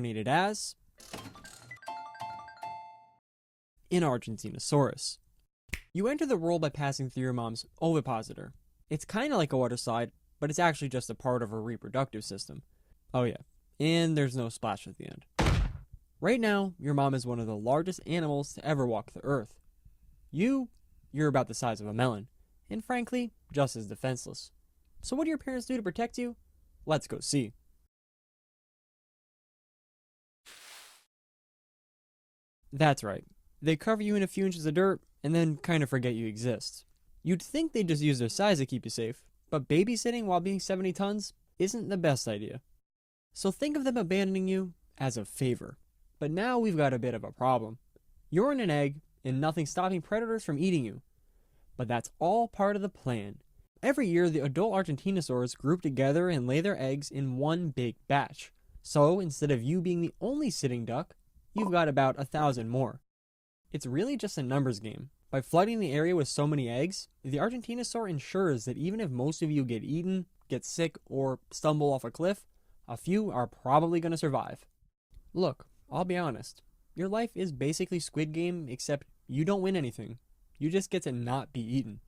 reincarnated as an Argentinosaurus. You enter the world by passing through your mom's ovipositor. It's kind of like a water slide, but it's actually just a part of her reproductive system. Oh yeah, and there's no splash at the end. Right now, your mom is one of the largest animals to ever walk the earth. You're about the size of a melon, and frankly, just as defenseless. So what do your parents do to protect you? Let's go see. That's right. They cover you in a few inches of dirt, and then kind of forget you exist. You'd think they'd just use their size to keep you safe, but babysitting while being 70 tons isn't the best idea. So think of them abandoning you as a favor. But now we've got a bit of a problem. You're in an egg, and nothing's stopping predators from eating you. But that's all part of the plan. Every year, the adult Argentinosaurs group together and lay their eggs in one big batch. So instead of you being the only sitting duck, you've got about 1,000 more. It's really just a numbers game. By flooding the area with so many eggs, the Argentinosaur ensures that even if most of you get eaten, get sick, or stumble off a cliff, a few are probably going to survive. Look, I'll be honest. Your life is basically Squid Game, except you don't win anything. You just get to not be eaten.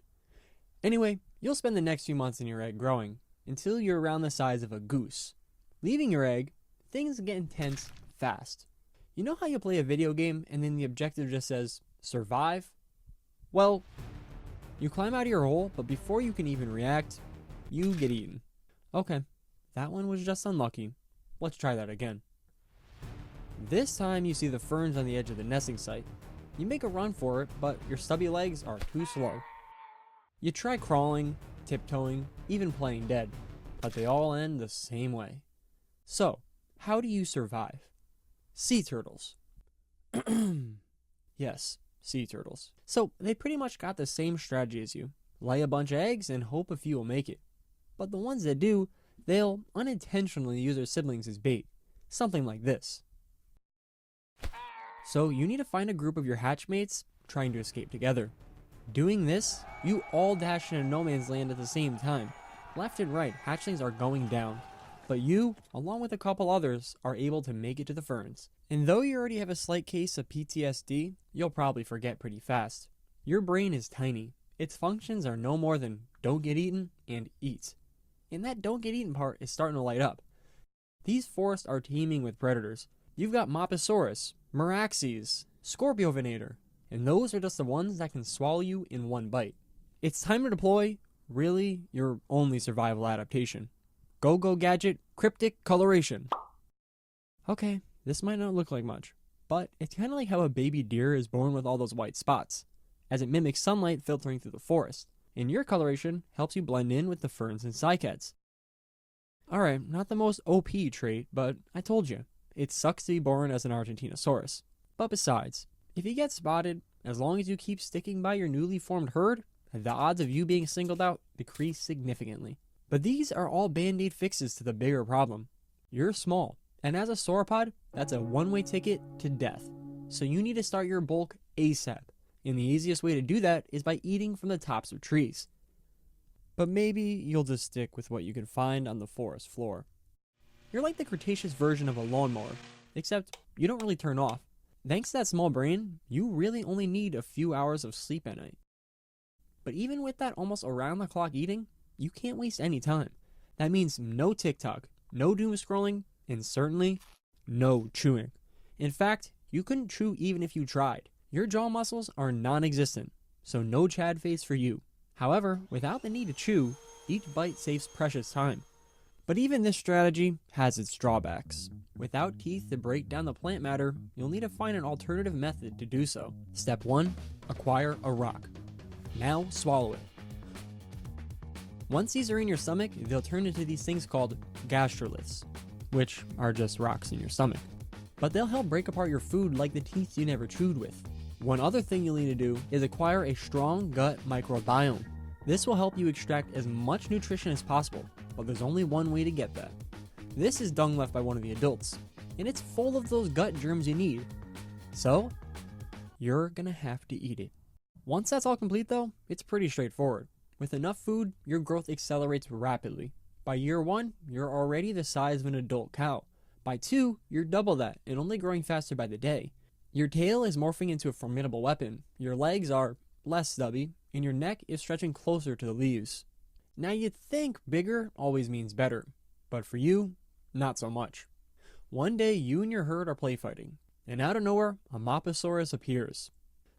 Anyway, you'll spend the next few months in your egg growing, until you're around the size of a goose. Leaving your egg, things get intense fast. You know how you play a video game and then the objective just says, survive? Well, you climb out of your hole, but before you can even react, you get eaten. Okay, that one was just unlucky. Let's try that again. This time you see the ferns on the edge of the nesting site. You make a run for it, but your stubby legs are too slow. You try crawling, tiptoeing, even playing dead, but they all end the same way. So, how do you survive? Sea turtles. Yes, sea turtles. So, they pretty much got the same strategy as you. Lay a bunch of eggs and hope a few will make it. But the ones that do, they'll unintentionally use their siblings as bait. Something like this. So, you need to find a group of your hatchmates trying to escape together. Doing this, you all dash into no man's land at the same time. Left and right, hatchlings are going down. But you, along with a couple others, are able to make it to the ferns. And though you already have a slight case of PTSD, you'll probably forget pretty fast. Your brain is tiny. Its functions are no more than don't get eaten and eat. And that don't get eaten part is starting to light up. These forests are teeming with predators. You've got Moposaurus, Meraxes, Scorpiovenator, and those are just the ones that can swallow you in one bite. It's time to deploy, really, your only survival adaptation. Go-Go Gadget Cryptic Coloration. Okay, this might not look like much, but it's kind of like how a baby deer is born with all those white spots, as it mimics sunlight filtering through the forest, and your coloration helps you blend in with the ferns and cycads. Alright, not the most OP trait, but I told you, it sucks to be born as an Argentinosaurus. But besides, if you get spotted, as long as you keep sticking by your newly formed herd, the odds of you being singled out decrease significantly. But these are all band-aid fixes to the bigger problem. You're small, and as a sauropod, that's a one-way ticket to death. So you need to start your bulk ASAP, and the easiest way to do that is by eating from the tops of trees. But maybe you'll just stick with what you can find on the forest floor. You're like the Cretaceous version of a lawnmower, except you don't really turn off. Thanks to that small brain, you really only need a few hours of sleep at night. But even with that almost around-the-clock eating, you can't waste any time. That means no TikTok, no doom scrolling, and certainly no chewing. In fact, you couldn't chew even if you tried. Your jaw muscles are non-existent, so no Chad face for you. However, without the need to chew, each bite saves precious time. But even this strategy has its drawbacks. Without teeth to break down the plant matter, you'll need to find an alternative method to do so. Step 1. Acquire a rock. Now swallow it. Once these are in your stomach, they'll turn into these things called gastroliths, which are just rocks in your stomach. But they'll help break apart your food like the teeth you never chewed with. One other thing you'll need to do is acquire a strong gut microbiome. This will help you extract as much nutrition as possible, but there's only one way to get that. This is dung left by one of the adults, and it's full of those gut germs you need. So, you're gonna have to eat it. Once that's all complete though, it's pretty straightforward. With enough food, your growth accelerates rapidly. By year 1, you're already the size of an adult cow. By 2, you're double that and only growing faster by the day. Your tail is morphing into a formidable weapon, your legs are less stubby, and your neck is stretching closer to the leaves. Now you'd think bigger always means better, but for you, not so much. One day you and your herd are play fighting, and out of nowhere, a Moposaurus appears.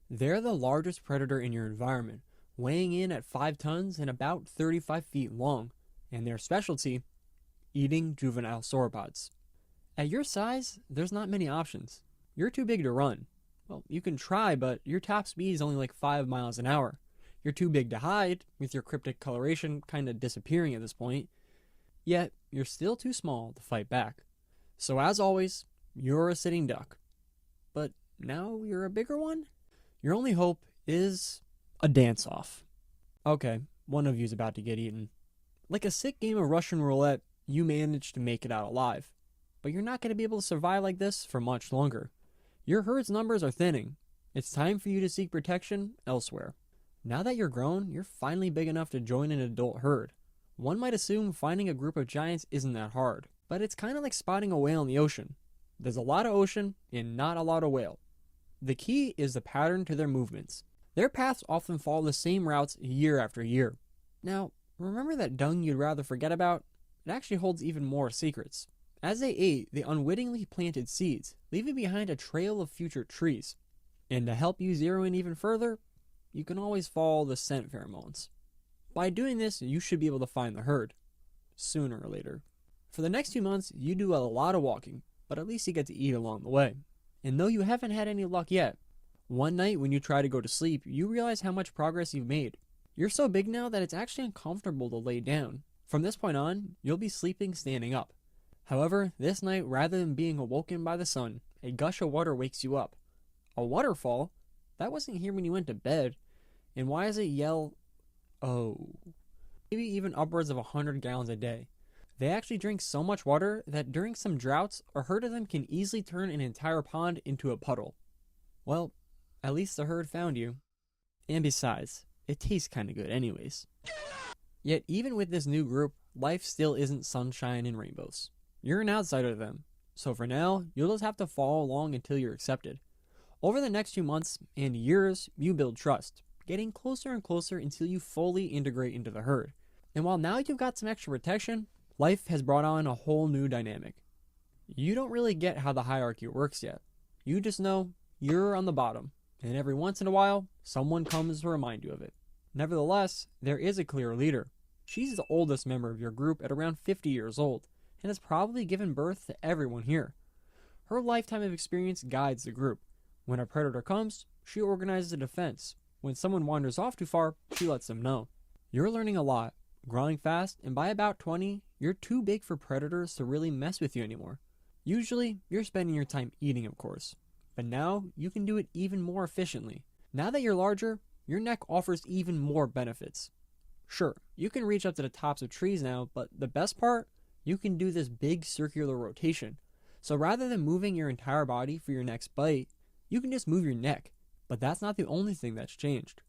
They're the largest predator in your environment, weighing in at 5 tons and about 35 feet long, and their specialty, eating juvenile sauropods. At your size, there's not many options. You're too big to run. Well, you can try, but your top speed is only like 5 miles an hour. You're too big to hide, with your cryptic coloration kind of disappearing at this point. Yet, you're still too small to fight back. So as always, you're a sitting duck. But now you're a bigger one? Your only hope is a dance-off. Okay, one of you's about to get eaten. Like a sick game of Russian roulette, you manage to make it out alive. But you're not going to be able to survive like this for much longer. Your herd's numbers are thinning. It's time for you to seek protection elsewhere. Now that you're grown, you're finally big enough to join an adult herd. One might assume finding a group of giants isn't that hard, but it's kind of like spotting a whale in the ocean. There's a lot of ocean and not a lot of whale. The key is the pattern to their movements. Their paths often follow the same routes year after year. Now, remember that dung you'd rather forget about? It actually holds even more secrets. As they ate, they unwittingly planted seeds, leaving behind a trail of future trees. And to help you zero in even further, you can always follow the scent pheromones. By doing this, you should be able to find the herd, sooner or later. For the next 2 months, you do a lot of walking, but at least you get to eat along the way. And though you haven't had any luck yet, one night when you try to go to sleep, you realize how much progress you've made. You're so big now that it's actually uncomfortable to lay down. From this point on, you'll be sleeping standing up. However, this night, rather than being awoken by the sun, a gush of water wakes you up. A waterfall? That wasn't here when you went to bed. And why does it yell, oh? Maybe even upwards of 100 gallons a day. They actually drink so much water that during some droughts, a herd of them can easily turn an entire pond into a puddle. Well, at least the herd found you. And besides, it tastes kinda good anyways. Yet even with this new group, life still isn't sunshine and rainbows. You're an outsider to them, so for now, you'll just have to follow along until you're accepted. Over the next few months and years, you build trust, getting closer and closer until you fully integrate into the herd. And while now you've got some extra protection, life has brought on a whole new dynamic. You don't really get how the hierarchy works yet. You just know you're on the bottom, and every once in a while, someone comes to remind you of it. Nevertheless, there is a clear leader. She's the oldest member of your group at around 50 years old, and has probably given birth to everyone here. Her lifetime of experience guides the group. When a predator comes, she organizes a defense. When someone wanders off too far, she lets them know. You're learning a lot, growing fast, and by about 20, you're too big for predators to really mess with you anymore. Usually, you're spending your time eating, of course, but now you can do it even more efficiently. Now that you're larger, your neck offers even more benefits. Sure, you can reach up to the tops of trees now, but the best part? You can do this big circular rotation. So rather than moving your entire body for your next bite, you can just move your neck. But that's not the only thing that's changed.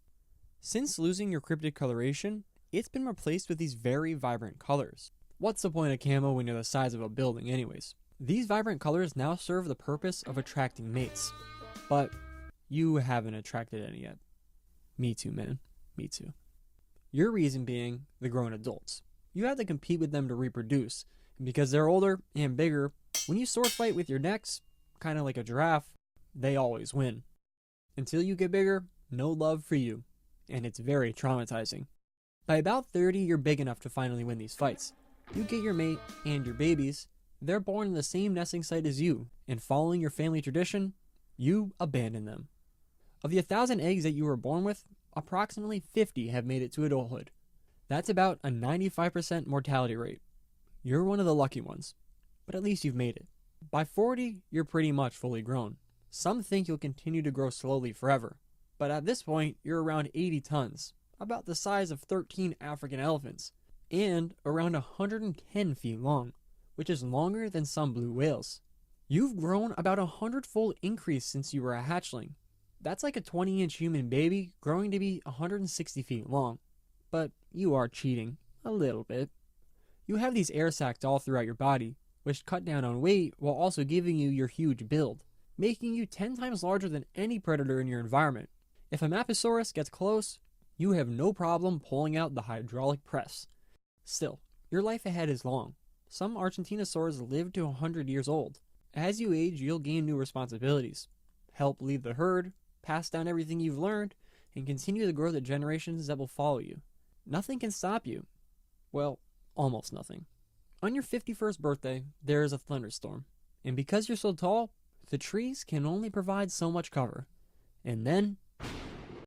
Since losing your cryptic coloration, it's been replaced with these very vibrant colors. What's the point of camo when you're the size of a building anyways? These vibrant colors now serve the purpose of attracting mates. But you haven't attracted any yet. Me too, man. Me too. Your reason being the grown adults. You have to compete with them to reproduce, and because they're older and bigger, when you sword fight with your necks, kind of like a giraffe, they always win. Until you get bigger, no love for you, and it's very traumatizing. By about 30, you're big enough to finally win these fights. You get your mate and your babies, they're born in the same nesting site as you, and following your family tradition, you abandon them. Of the 1,000 eggs that you were born with, approximately 50 have made it to adulthood. That's about a 95% mortality rate. You're one of the lucky ones, but at least you've made it. By 40, you're pretty much fully grown. Some think you'll continue to grow slowly forever, but at this point, you're around 80 tons, about the size of 13 African elephants, and around 110 feet long, which is longer than some blue whales. You've grown about 100-fold increase since you were a hatchling. That's like a 20-inch human baby growing to be 160 feet long. But you are cheating, a little bit. You have these air sacs all throughout your body, which cut down on weight while also giving you your huge build, making you 10 times larger than any predator in your environment. If a Maposaurus gets close, you have no problem pulling out the hydraulic press. Still, your life ahead is long. Some Argentinosaurs live to 100 years old. As you age, you'll gain new responsibilities. Help lead the herd, pass down everything you've learned, and continue to grow the generations that will follow you. Nothing can stop you. Well, almost nothing. On your 51st birthday, there is a thunderstorm. And because you're so tall, the trees can only provide so much cover. And then,